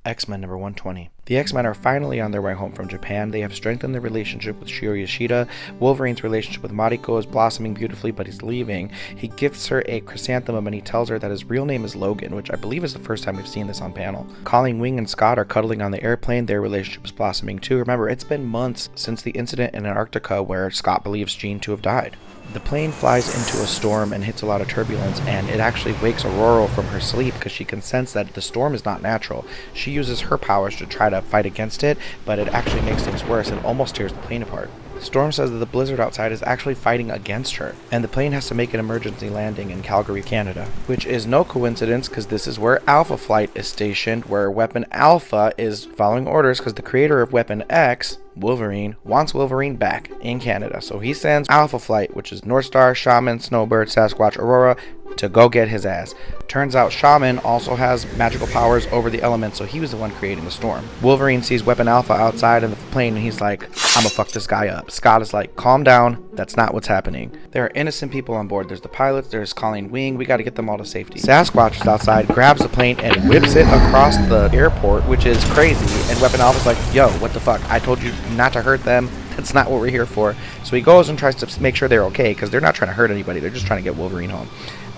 X-Men number 120. The X-Men are finally on their way home from Japan. They have strengthened their relationship with Shiro Yoshida. Wolverine's relationship with Mariko is blossoming beautifully, but he's leaving. He gifts her a chrysanthemum and he tells her that his real name is Logan, which I believe is the first time we've seen this on panel. Colleen Wing and Scott are cuddling on the airplane. Their relationship is blossoming too. Remember, it's been months since the incident in Antarctica where Scott believes Jean to have died. The plane flies into a storm and hits a lot of turbulence, and it actually wakes Aurora from her sleep because she can sense that the storm is not natural. She uses her powers to try to fight against it, but it actually makes things worse and almost tears the plane apart. Storm says that the blizzard outside is actually fighting against her, and the plane has to make an emergency landing in Calgary, Canada, which is no coincidence because this is where Alpha Flight is stationed, where Weapon Alpha is following orders because the creator of Weapon X, Wolverine, wants Wolverine back in Canada. So he sends Alpha Flight, which is Northstar, Shaman, Snowbird, Sasquatch, Aurora, to go get his ass. Turns out Shaman also has magical powers over the elements, so he was the one creating the storm. Wolverine sees Weapon Alpha outside in the plane and he's like, I'ma fuck this guy up. Scott is like, calm down, that's not what's happening. There are innocent people on board. There's the pilots, there's Colleen Wing, we gotta get them all to safety. Sasquatch is outside, grabs the plane and whips it across the airport, which is crazy, and Weapon Alpha's like, yo, what the fuck, I told you not to hurt them. That's not what we're here for. So he goes and tries to make sure they're okay, because they're not trying to hurt anybody, they're just trying to get Wolverine home.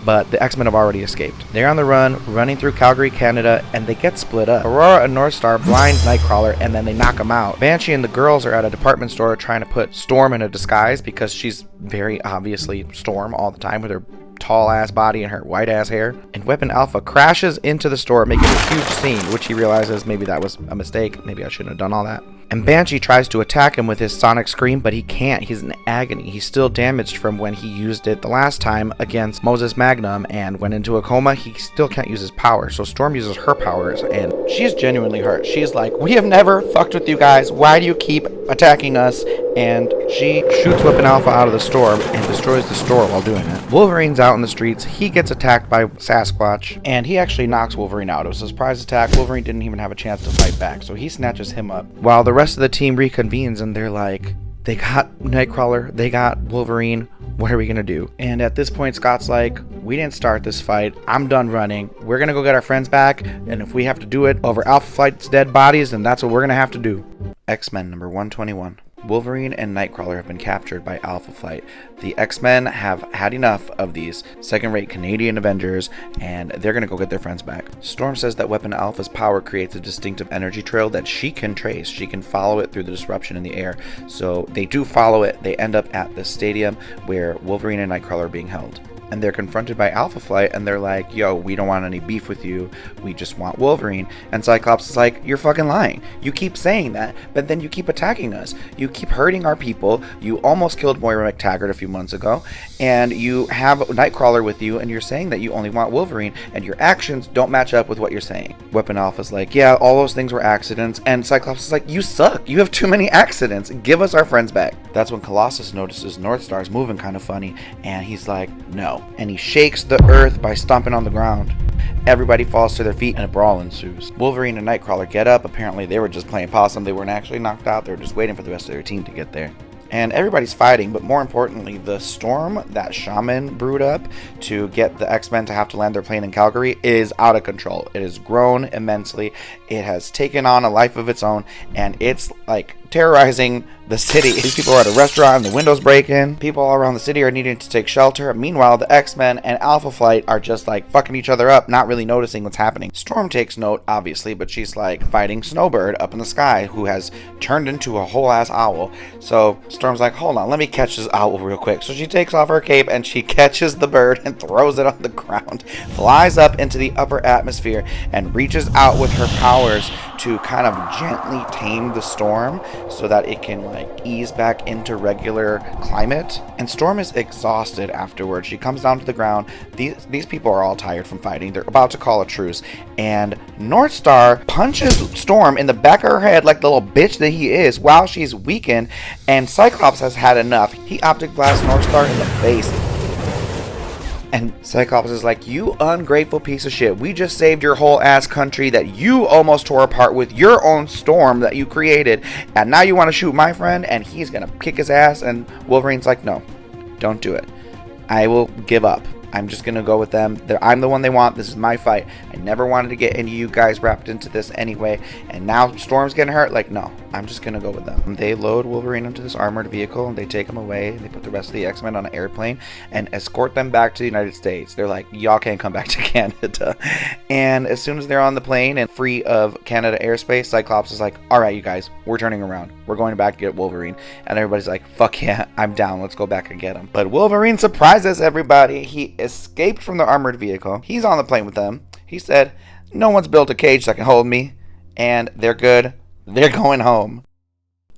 But the X-Men have already escaped. They're on the run, running through Calgary, Canada, and they get split up. Aurora and Northstar blind Nightcrawler, and then they knock him out. Banshee and the girls are at a department store trying to put Storm in a disguise because she's very obviously Storm all the time with her tall ass body and her white ass hair. And Weapon Alpha crashes into the store, making a huge scene, which he realizes maybe that was a mistake. Maybe I shouldn't have done all that. And Banshee tries to attack him with his sonic scream, but he can't. He's in agony. He's still damaged from when he used it the last time against Moses Magnum and went into a coma. He still can't use his power. So Storm uses her powers, and she's genuinely hurt. She's like, we have never fucked with you guys. Why do you keep attacking us? And she shoots Weapon Alpha out of the store and destroys the store while doing it. Wolverine's out in the streets. He gets attacked by Sasquatch, and he actually knocks Wolverine out. It was a surprise attack. Wolverine didn't even have a chance to fight back, so he snatches him up. While the rest of the team reconvenes, and they're like, they got Nightcrawler, they got Wolverine, what are we gonna do? And at this point, Scott's like, we didn't start this fight, I'm done running, we're gonna go get our friends back, and if we have to do it over Alpha Flight's dead bodies, then that's what we're gonna have to do. X-Men number 121. Wolverine and Nightcrawler have been captured by Alpha Flight. The X-Men have had enough of these second-rate Canadian Avengers, and they're going to go get their friends back. Storm says that Weapon Alpha's power creates a distinctive energy trail that she can trace. She can follow it through the disruption in the air. So they do follow it. They end up at the stadium where Wolverine and Nightcrawler are being held. And they're confronted by Alpha Flight, and they're like, yo, we don't want any beef with you, we just want Wolverine. And Cyclops is like, you're fucking lying. You keep saying that, but then you keep attacking us. You keep hurting our people. You almost killed Moira McTaggart a few months ago, and you have Nightcrawler with you, and you're saying that you only want Wolverine, and your actions don't match up with what you're saying. Weapon Alpha's like, yeah, all those things were accidents, and Cyclops is like, you suck. You have too many accidents. Give us our friends back. That's when Colossus notices Northstar's moving kind of funny, and he's like, no. And he shakes the earth by stomping on the ground. Everybody falls to their feet and a brawl ensues. Wolverine and Nightcrawler get up. Apparently they were just playing possum. They weren't actually knocked out. They were just waiting for the rest of their team to get there. And everybody's fighting, but more importantly, the storm that Shaman brewed up to get the X-Men to have to land their plane in Calgary is out of control. It has grown immensely. It has taken on a life of its own, and it's like terrorizing the city. These people are at a restaurant and the windows break in. People all around the city are needing to take shelter. Meanwhile, the X-Men and Alpha Flight are just like fucking each other up, not really noticing what's happening. Storm takes note, obviously, but she's like fighting Snowbird up in the sky, who has turned into a whole ass owl. So Storm's like, hold on, let me catch this owl real quick. So she takes off her cape and she catches the bird and throws it on the ground, flies up into the upper atmosphere, and reaches out with her powers to kind of gently tame the storm so that it can like ease back into regular climate. And Storm is exhausted afterwards. She comes down to the ground. These people are all tired from fighting. They're about to call a truce, and Northstar punches Storm in the back of her head like the little bitch that he is while she's weakened, and Cyclops has had enough. He optic blasts Northstar in the face. And Cyclops is like, you ungrateful piece of shit. We just saved your whole ass country that you almost tore apart with your own storm that you created. And now you want to shoot my friend? And he's going to kick his ass. And Wolverine's like, no, don't do it. I will give up. I'm just going to go with them. I'm the one they want. This is my fight. I never wanted to get any of you guys wrapped into this anyway. And now Storm's getting hurt. Like, no, I'm just going to go with them. They load Wolverine into this armored vehicle and they take him away. And they put the rest of the X-Men on an airplane and escort them back to the United States. They're like, y'all can't come back to Canada. And as soon as they're on the plane and free of Canada airspace, Cyclops is like, all right, you guys, we're turning around. We're going back to get Wolverine. And everybody's like, fuck yeah, I'm down. Let's go back and get him. But Wolverine surprises everybody. He escaped from the armored vehicle. He's on the plane with them. He said, no one's built a cage that can hold me. And they're good. They're going home.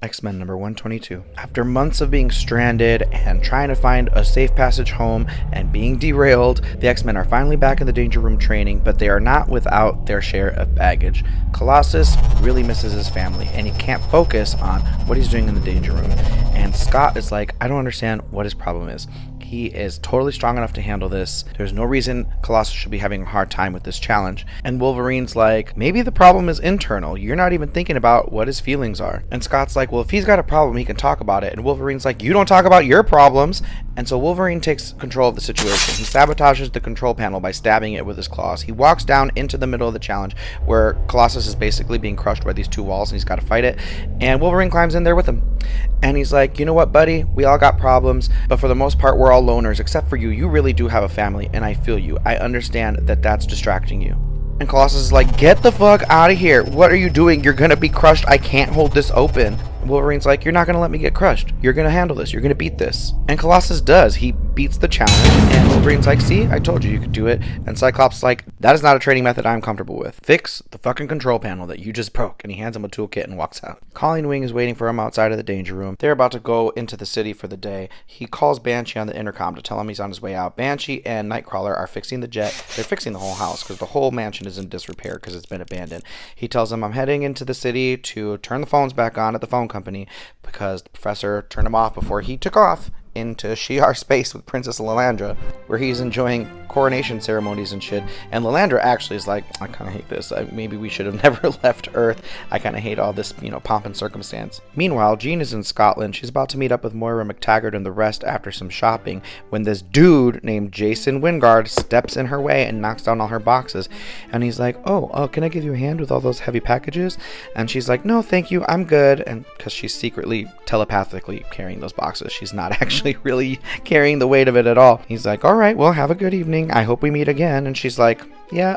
X-Men number 122. After months of being stranded and trying to find a safe passage home and being derailed, the X-Men are finally back in the Danger Room training, but they are not without their share of baggage. Colossus really misses his family, and he can't focus on what he's doing in the Danger Room. And Scott is like, I don't understand what his problem is. He is totally strong enough to handle this. There's no reason Colossus should be having a hard time with this challenge. And Wolverine's like, maybe the problem is internal. You're not even thinking about what his feelings are. And Scott's like, well, if he's got a problem, he can talk about it. And Wolverine's like, you don't talk about your problems. And so Wolverine takes control of the situation. He sabotages the control panel by stabbing it with his claws. He walks down into the middle of the challenge where Colossus is basically being crushed by these two walls and he's got to fight it. And Wolverine climbs in there with him. And he's like, you know what, buddy? We all got problems, but for the most part, we're all loners, except for you. You really do have a family, and I feel you. I understand that that's distracting you. And Colossus is like, get the fuck out of here. What are you doing? You're going to be crushed. I can't hold this open. Wolverine's like, you're not going to let me get crushed. You're going to handle this. You're going to beat this. And Colossus does. He beats the challenge. And Wolverine's like, see, I told you you could do it. And Cyclops is like, that is not a training method I'm comfortable with. Fix the fucking control panel that you just broke. And he hands him a toolkit and walks out. Colleen Wing is waiting for him outside of the Danger Room. They're about to go into the city for the day. He calls Banshee on the intercom to tell him he's on his way out. Banshee and Nightcrawler are fixing the jet. They're fixing the whole house because the whole mansion is in disrepair because it's been abandoned. He tells him, I'm heading into the city to turn the phones back on at the phone company because the professor turned him off before he took off into Shi'ar space with Princess Lilandra, where he's enjoying coronation ceremonies and shit. And Lilandra actually is like, I kind of hate this. Maybe we should have never left Earth. I kind of hate all this, pomp and circumstance. Meanwhile, Jean is in Scotland. She's about to meet up with Moira McTaggart and the rest after some shopping when this dude named Jason Wingard steps in her way and knocks down all her boxes. And he's like, oh, can I give you a hand with all those heavy packages? And she's like, no, thank you. I'm good. And because she's secretly telepathically carrying those boxes, she's not actually really carrying the weight of it at all. He's like, all right, well, have a good evening. I hope we meet again. And she's like, yeah,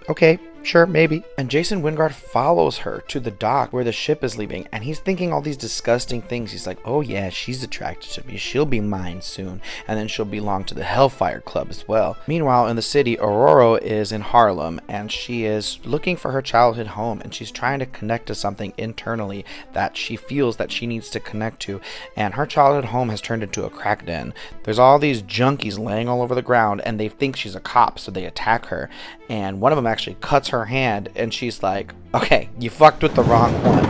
okay. Sure, maybe. And Jason Wingard follows her to the dock where the ship is leaving, and he's thinking all these disgusting things. He's like, oh yeah, she's attracted to me. She'll be mine soon, and then she'll belong to the Hellfire Club as well. Meanwhile, in the city, Aurora is in Harlem, and she is looking for her childhood home, and she's trying to connect to something internally that she feels that she needs to connect to, and her childhood home has turned into a crack den. There's all these junkies laying all over the ground, and they think she's a cop, so they attack her, and one of them actually cuts her hand, and she's like, okay, you fucked with the wrong one.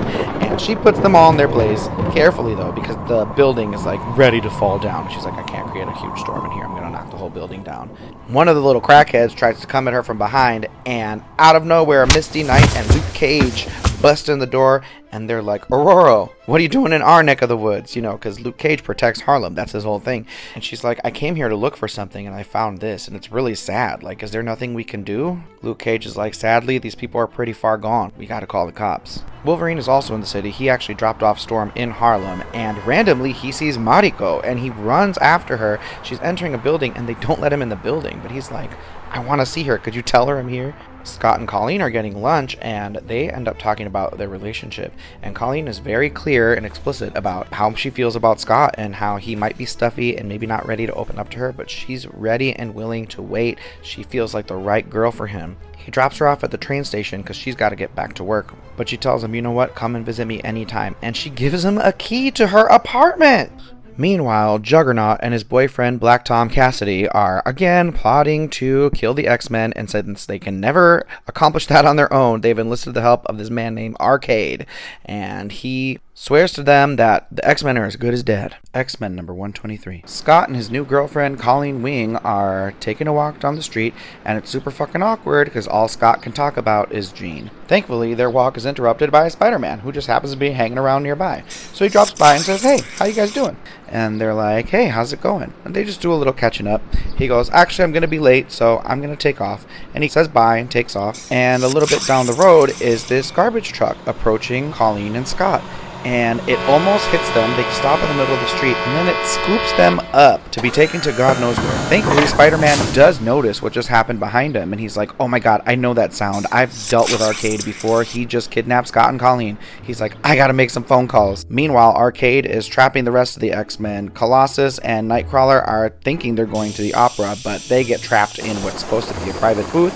And she puts them all in their place, carefully though, because the building is like ready to fall down. She's like, I can't create a huge storm in here. I'm gonna knock the whole building down. One of the little crackheads tries to come at her from behind, and out of nowhere, Misty Knight and Luke Cage bust in the door, and they're like, Aurora, what are you doing in our neck of the woods? Because Luke Cage protects Harlem. That's his whole thing. And she's like, I came here to look for something, and I found this, and it's really sad. Like, is there nothing we can do? Luke Cage is like, sadly, these people are pretty far gone. We gotta call the cops. Wolverine is also in the city. He actually dropped off Storm in Harlem, and randomly, he sees Mariko, and he runs after her. She's entering a building, and they don't let him in the building, but he's like, I want to see her. Could you tell her I'm here? Scott and Colleen are getting lunch, and they end up talking about their relationship. And Colleen is very clear and explicit about how she feels about Scott and how he might be stuffy and maybe not ready to open up to her, but she's ready and willing to wait. She feels like the right girl for him. He drops her off at the train station because she's got to get back to work. But she tells him, you know what, come and visit me anytime. And she gives him a key to her apartment. Meanwhile, Juggernaut and his boyfriend Black Tom Cassidy are again plotting to kill the X-Men, and since they can never accomplish that on their own, they've enlisted the help of this man named Arcade, and he swears to them that the X-Men are as good as dead. X-Men number 123. Scott and his new girlfriend, Colleen Wing, are taking a walk down the street, and it's super fucking awkward because all Scott can talk about is Jean. Thankfully, their walk is interrupted by Spider-Man, who just happens to be hanging around nearby. So he drops by and says, "Hey, how you guys doing?" And they're like, "Hey, how's it going?" And they just do a little catching up. He goes, "Actually, I'm going to be late, so I'm going to take off." And he says bye and takes off. And a little bit down the road is this garbage truck approaching Colleen and Scott. And it almost hits them. They stop in the middle of the street, and then it scoops them up to be taken to God knows where. Thankfully, Spider-Man does notice what just happened behind him, and he's like, "Oh my god, I know that sound. I've dealt with Arcade before. He just kidnapped Scott and Colleen." He's like, "I gotta make some phone calls." Meanwhile, Arcade is trapping the rest of the X-Men. Colossus and Nightcrawler are thinking they're going to the opera, but they get trapped in what's supposed to be a private booth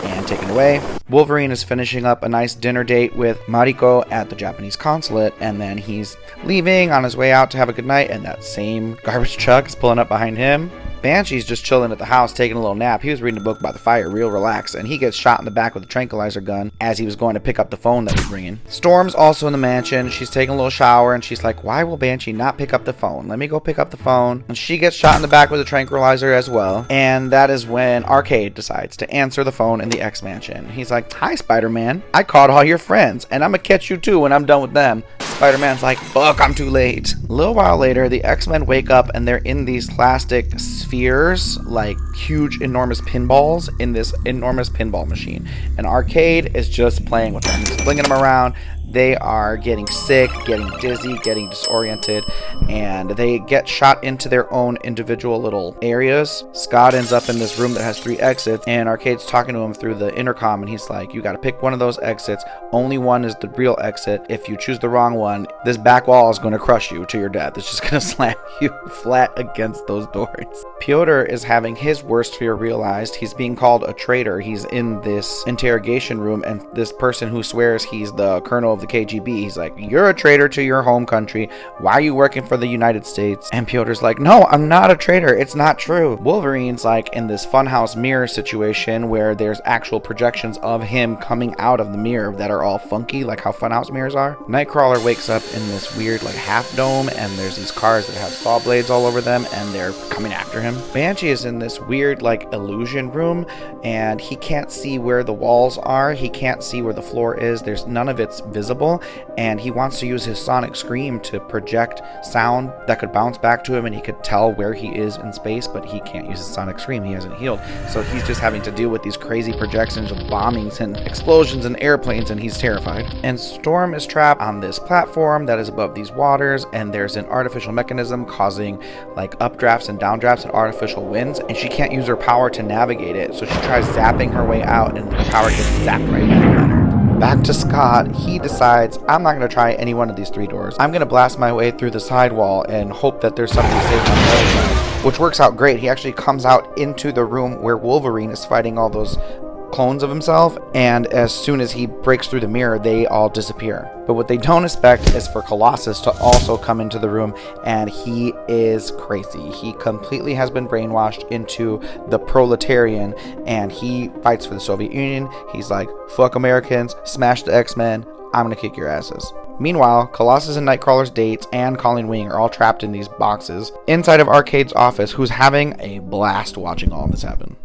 and taken away. Wolverine is finishing up a nice dinner date with Mariko at the Japanese consulate, and then he's leaving on his way out to have a good night, and that same garbage truck is pulling up behind him. Banshee's just chilling at the house taking a little nap. He was reading a book by the fire, real relaxed, and he gets shot in the back with a tranquilizer gun as he was going to pick up the phone that was ringing. Storm's also in the mansion. She's taking a little shower, and she's like, "Why will Banshee not pick up the phone? Let me go pick up the phone." And she gets shot in the back with a tranquilizer as well. And that is when Arcade decides to answer the phone in the X-Mansion. He's like, "Hi, Spider-Man. I caught all your friends, and I'm gonna catch you too when I'm done with them." Spider-Man's like, "Fuck, I'm too late." A little while later, the X-Men wake up, and they're in these plastic spheres, like huge, enormous pinballs in this enormous pinball machine. And Arcade is just playing with them. He's flinging them around. They are getting sick, getting dizzy, getting disoriented, and they get shot into their own individual little areas. Scott ends up in this room that has 3 exits, and Arcade's talking to him through the intercom, and he's like, "You gotta pick one of those exits. Only one is the real exit. If you choose the wrong one, this back wall is gonna crush you to your death. It's just gonna slam you flat against those doors." Piotr is having his worst fear realized. He's being called a traitor. He's in this interrogation room, and this person who swears he's the colonel of the KGB, he's like, "You're a traitor to your home country. Why are you working for the United States?" And Piotr's like, "No, I'm not a traitor. It's not true." Wolverine's like in this funhouse mirror situation where there's actual projections of him coming out of the mirror that are all funky, like how funhouse mirrors are. Nightcrawler wakes up in this weird like half dome, and there's these cars that have saw blades all over them, and they're coming after him. Banshee is in this weird like illusion room, and he can't see where the walls are. He can't see where the floor is. There's none of it's visible, and he wants to use his sonic scream to project sound that could bounce back to him, and he could tell where he is in space, but he can't use his sonic scream. He hasn't healed, so he's just having to deal with these crazy projections of bombings and explosions and airplanes, and he's terrified. And Storm is trapped on this platform that is above these waters, and there's an artificial mechanism causing like updrafts and downdrafts and artificial winds, and she can't use her power to navigate it, so she tries zapping her way out, and her power gets zapped right back at her. Back to Scott, he decides, "I'm not going to try any one of these 3 doors. I'm going to blast my way through the side wall and hope that there's something safe on the other side," which works out great. He actually comes out into the room where Wolverine is fighting all those clones of himself, and as soon as he breaks through the mirror, they all disappear. But what they don't expect is for Colossus to also come into the room, and he is crazy. He completely has been brainwashed into the proletarian, and he fights for the Soviet Union. He's like, "Fuck Americans, smash the X-Men, I'm gonna kick your asses." Meanwhile, Colossus and Nightcrawler's dates and Colleen Wing are all trapped in these boxes inside of Arcade's office, who's having a blast watching all of this happen.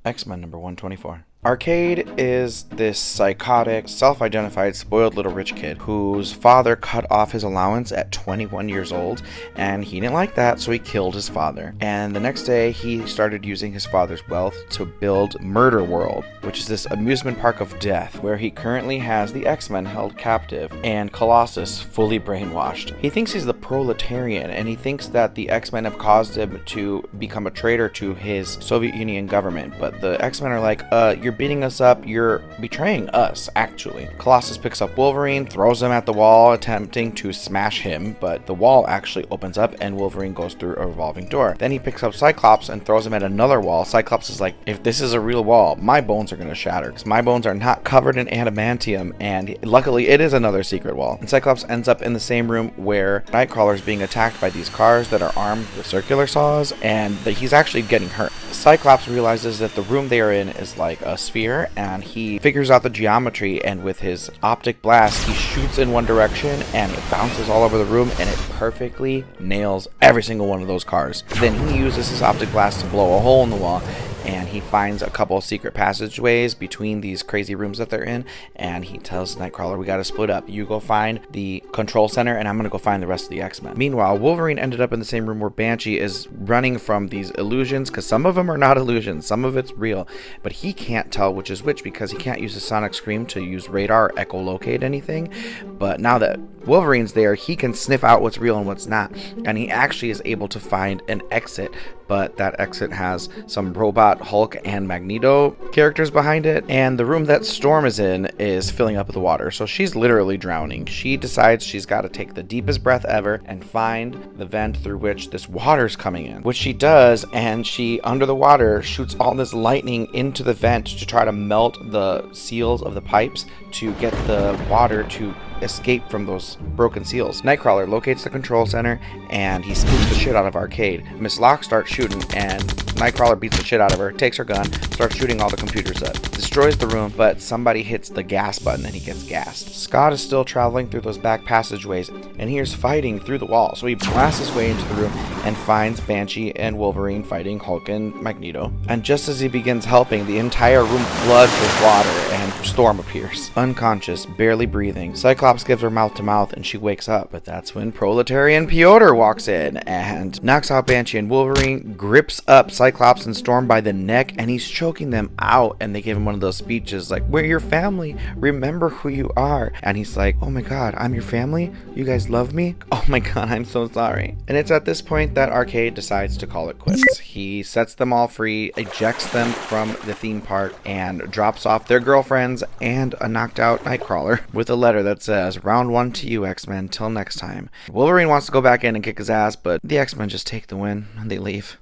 X-Men number 124. Arcade is this psychotic, self-identified, spoiled little rich kid whose father cut off his allowance at 21 years old, and he didn't like that, so he killed his father. And the next day, he started using his father's wealth to build Murderworld, which is this amusement park of death, where he currently has the X-Men held captive, and Colossus fully brainwashed. He thinks he's the proletarian, and he thinks that the X-Men have caused him to become a traitor to his Soviet Union government, but the X-Men are like, you're beating us up, you're betraying us, actually. Colossus picks up Wolverine, throws him at the wall, attempting to smash him, but the wall actually opens up and Wolverine goes through a revolving door. Then he picks up Cyclops and throws him at another wall. Cyclops is like, "If this is a real wall, my bones are going to shatter, because my bones are not covered in adamantium," and luckily it is another secret wall. And Cyclops ends up in the same room where Nightcrawler is being attacked by these cars that are armed with circular saws, and he's actually getting hurt. Cyclops realizes that the room they are in is like a sphere, and he figures out the geometry, and with his optic blast, he shoots in one direction, and it bounces all over the room, and it perfectly nails every single one of those cars. Then he uses his optic blast to blow a hole in the wall, and he finds a couple of secret passageways between these crazy rooms that they're in, and he tells Nightcrawler, we gotta split up. You go find the control center, and I'm gonna go find the rest of the X-Men. Meanwhile, Wolverine ended up in the same room where Banshee is running from these illusions, because some of them are not illusions, some of it's real, but he can't tell which is which because he can't use his sonic scream to use radar or echolocate anything. But now that Wolverine's there, he can sniff out what's real and what's not, and he actually is able to find an exit, but that exit has some robot Hulk and Magneto characters behind it, and the room that Storm is in is filling up with water, so she's literally drowning. She decides she's got to take the deepest breath ever and find the vent through which this water's coming in, which she does, and she, under the water, shoots all this lightning into the vent to try to melt the seals of the pipes to get the water to escape from those broken seals. Nightcrawler locates the control center, and he spooks the shit out of Arcade. Miss Locke starts shooting, and Nightcrawler beats the shit out of her, takes her gun, starts shooting all the computers up, destroys the room, but somebody hits the gas button and he gets gassed. Scott is still traveling through those back passageways, and he hears fighting through the wall, so he blasts his way into the room and finds Banshee and Wolverine fighting Hulk and Magneto. And just as he begins helping, the entire room floods with water, and Storm appears, unconscious, barely breathing. Cyclops gives her mouth to mouth, and she wakes up, but that's when Proletarian Piotr walks in and knocks out Banshee, and Wolverine grips up Cyclops and Storm by the neck, and he's choking them out, and they give him one of those speeches like, we're your family, remember who you are. And he's like, oh my god, I'm your family? You guys love me? Oh my god, I'm so sorry. And it's at this point that Arcade decides to call it quits. He sets them all free, ejects them from the theme park, and drops off their girlfriends and a knocked out Nightcrawler with a letter that says, round one to you, X-Men, till next time. Wolverine wants to go back in and kick his ass, but the X-Men just take the win and they leave.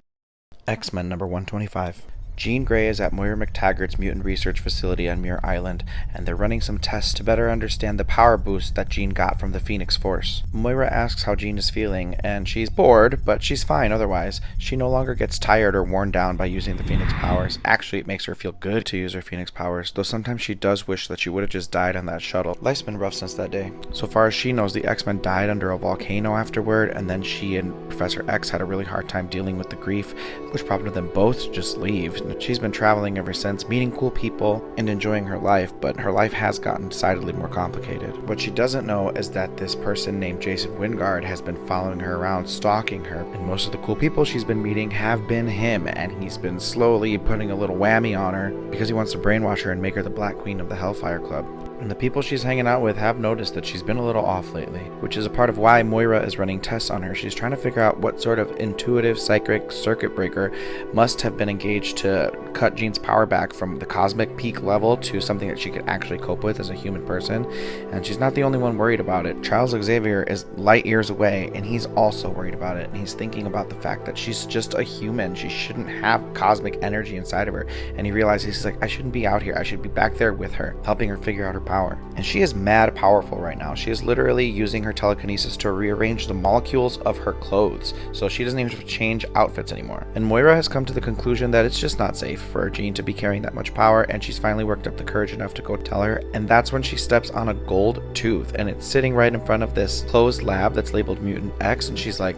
X-Men number 125. Jean Grey is at Muir McTaggart's mutant research facility on Muir Island, and they're running some tests to better understand the power boost that Jean got from the Phoenix Force. Moira asks how Jean is feeling, and she's bored, but she's fine otherwise. She no longer gets tired or worn down by using the Phoenix powers. Actually, it makes her feel good to use her Phoenix powers, though sometimes she does wish that she would have just died on that shuttle. Life's been rough since that day. So far as she knows, the X-Men died under a volcano afterward, and then she and Professor X had a really hard time dealing with the grief, which prompted them both to just leave. She's been traveling ever since, meeting cool people and enjoying her life, but her life has gotten decidedly more complicated. What she doesn't know is that this person named Jason Wingard has been following her around, stalking her, and most of the cool people she's been meeting have been him, and he's been slowly putting a little whammy on her because he wants to brainwash her and make her the Black Queen of the Hellfire Club. And the people she's hanging out with have noticed that she's been a little off lately, which is a part of why Moira is running tests on her. She's trying to figure out what sort of intuitive psychic circuit breaker must have been engaged to cut Jean's power back from the cosmic peak level to something that she could actually cope with as a human person. And she's not the only one worried about it. Charles Xavier is light years away, and he's also worried about it. And he's thinking about the fact that she's just a human. She shouldn't have cosmic energy inside of her. And he realizes, he's like, I shouldn't be out here. I should be back there with her, helping her figure out her power. And she is mad powerful right now. She is literally using her telekinesis to rearrange the molecules of her clothes, so she doesn't even have to change outfits anymore. And Moira has come to the conclusion that it's just not safe for Jean to be carrying that much power, and she's finally worked up the courage enough to go tell her, and that's when she steps on a gold tooth, and it's sitting right in front of this closed lab that's labeled Mutant X, and she's like,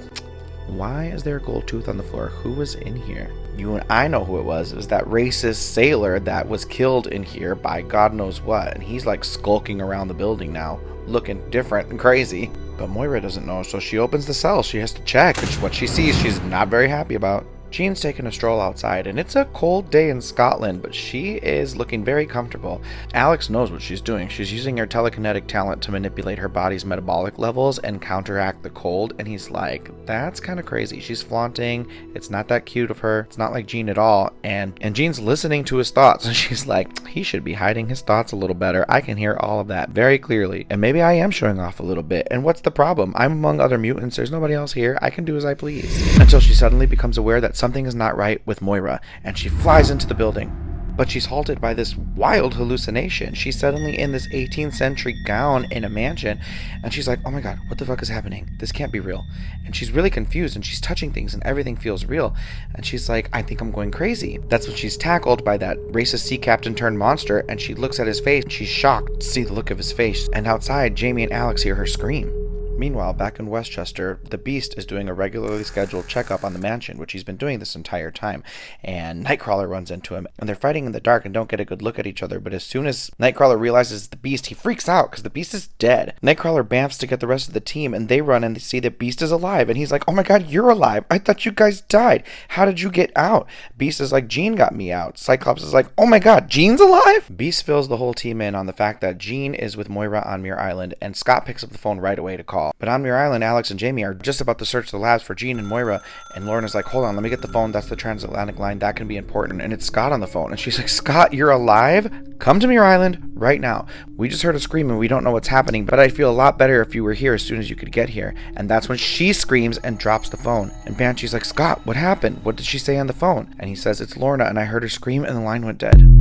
why is there a gold tooth on the floor? Who was in here? You and I know who it was. It was that racist sailor that was killed in here by God knows what. And he's like skulking around the building now, looking different and crazy. But Moira doesn't know, so she opens the cell. She has to check, which what she sees she's not very happy about. Jean's taking a stroll outside, and it's a cold day in Scotland, but she is looking very comfortable. Alex knows what she's doing. She's using her telekinetic talent to manipulate her body's metabolic levels and counteract the cold, and he's like, that's kind of crazy. She's flaunting. It's not that cute of her. It's not like Jean at all. And Jean's listening to his thoughts, and she's like, he should be hiding his thoughts a little better. I can hear all of that very clearly, and maybe I am showing off a little bit. And what's the problem? I'm among other mutants. There's nobody else here. I can do as I please. Until she suddenly becomes aware that something is not right with Moira, and she flies into the building. but she's halted by this wild hallucination. She's suddenly in this 18th century gown in a mansion, and she's like, oh my god, what the fuck is happening? This can't be real. And she's really confused, and she's touching things, and everything feels real. And she's like, I think I'm going crazy. That's when she's tackled by that racist sea captain turned monster, and she looks at his face, and she's shocked to see the look of his face. And outside, Jamie and Alex hear her scream. Meanwhile, back in Westchester, the Beast is doing a regularly scheduled checkup on the mansion, which he's been doing this entire time, and Nightcrawler runs into him, and they're fighting in the dark and don't get a good look at each other, but as soon as Nightcrawler realizes it's the Beast, he freaks out, because the Beast is dead. Nightcrawler bamfs to get the rest of the team, and they run and they see the Beast is alive, and he's like, oh my god, you're alive! I thought you guys died! How did you get out? Beast is like, Jean got me out. Cyclops is like, oh my god, Jean's alive? Beast fills the whole team in on the fact that Jean is with Moira on Muir Island, and Scott picks up the phone right away to call. But on Muir Island, Alex and Jamie are just about to search the labs for Jean and Moira, and Lauren is like, hold on, let me get the phone, that's the transatlantic line, that can be important, and it's Scott on the phone, and she's like, Scott, you're alive? Come to Muir Island right now. We just heard a scream and we don't know what's happening, but I'd feel a lot better if you were here as soon as you could get here. And that's when she screams and drops the phone, and Banshee's like, Scott, what happened? What did she say on the phone? And he says, it's Lorna, and I heard her scream and the line went dead.